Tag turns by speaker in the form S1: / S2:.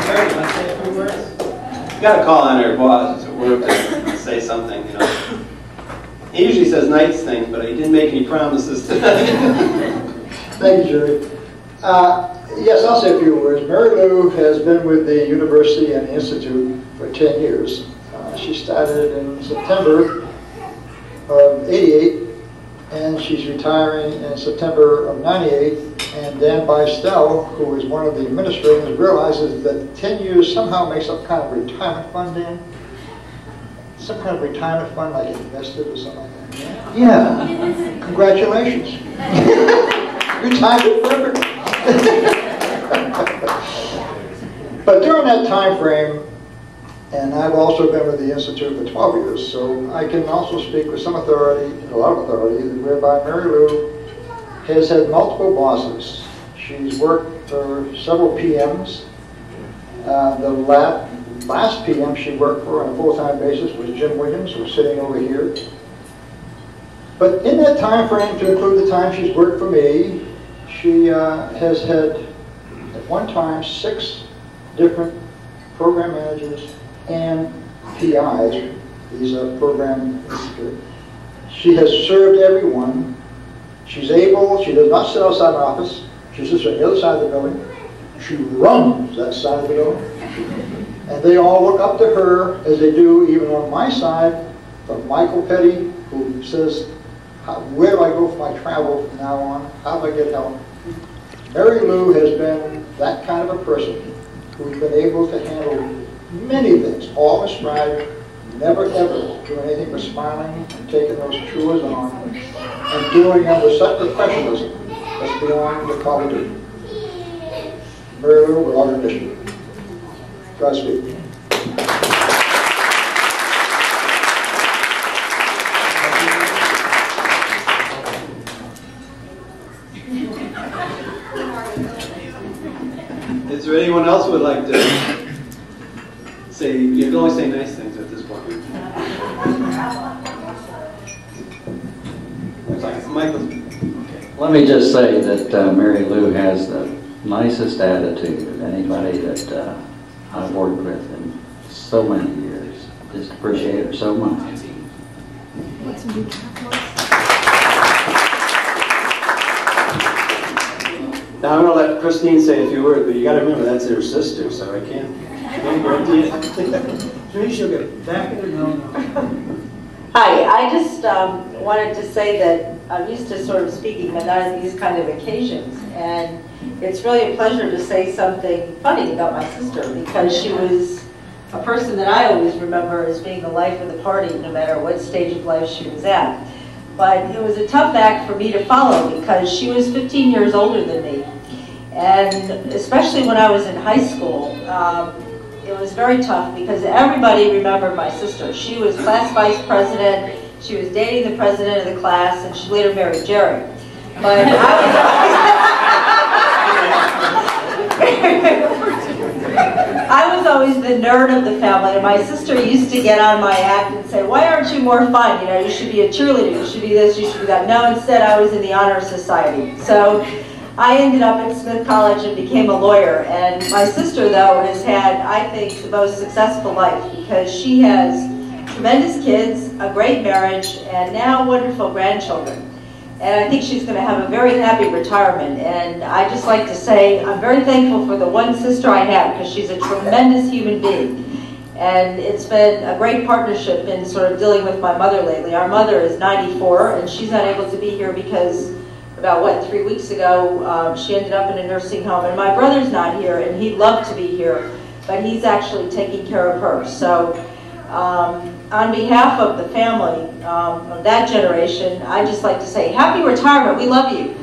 S1: Mary, you want to say a few words? You got to call on our boss at work to say something, you know. He usually says nice things, but he didn't make any promises tonight.
S2: Thank you, Jerry. Yes, I'll say a few words. Mary Lou has been with the university and the institute for 10 years. She started in September of '88, and she's retiring in September of '98. And Dan Bystell, who is one of the administrators, realizes that 10 years somehow makes up kind of retirement fund, Dan? Some kind of retirement fund, like invested or something like that? Yeah. Congratulations. Retired forever. But during that time frame, and I've also been with the Institute for 12 years, so I can also speak with some authority, a lot of authority, whereby Mary Lou has had multiple bosses. She's worked for several PMs. The last PM she worked for on a full-time basis was Jim Williams, who's sitting over here. But in that time frame, to include the time she's worked for me, she has had, at one time, 6 different program managers and PIs. These are program. She has served everyone. She's able, she does not sit outside my office. She sits on the other side of the building. She runs that side of the building. And they all look up to her, as they do even on my side, from Michael Petty, who says, where do I go for my travel from now on? How do I get help? Mary Lou has been that kind of a person who's been able to handle many things, all in stride, never ever doing anything but smiling and taking those chores on and doing it with such professionalism that's beyond the call of duty. Mary Lou, we're all in mission. Godspeed.
S1: Is there anyone else who would like to say, you can only say nice things at this point. Michael.
S3: Let me just say that Mary Lou has the nicest attitude of anybody that I've worked with in so many years. Just appreciate her so much.
S1: Now I'm going to let Christine say a few words, but you got to remember that's her sister, so I can't guarantee it.
S2: Maybe she'll get back in her no.
S4: Hi, I just wanted to say that I'm used to sort of speaking, but not on these kind of occasions. And it's really a pleasure to say something funny about my sister, because she was a person that I always remember as being the life of the party, no matter what stage of life she was at. But it was a tough act for me to follow, because she was 15 years older than me. And especially when I was in high school, it was very tough because everybody remembered my sister. She was class vice president, she was dating the president of the class, and she later married Jerry. But I was always the nerd of the family, and my sister used to get on my act and say, why aren't you more fun? You know, you should be a cheerleader, you should be this, you should be that. No, instead I was in the honor society. So I ended up at Smith College and became a lawyer. And my sister, though, has had, I think, the most successful life, because she has tremendous kids, a great marriage, and now wonderful grandchildren. And I think she's going to have a very happy retirement. And I just like to say I'm very thankful for the one sister I have, because she's a tremendous human being. And it's been a great partnership in sort of dealing with my mother lately. Our mother is 94, and she's not able to be here because about, 3 weeks ago, she ended up in a nursing home. And my brother's not here, and he'd love to be here, but he's actually taking care of her. So on behalf of the family, of that generation, I'd just like to say, happy retirement. We love you.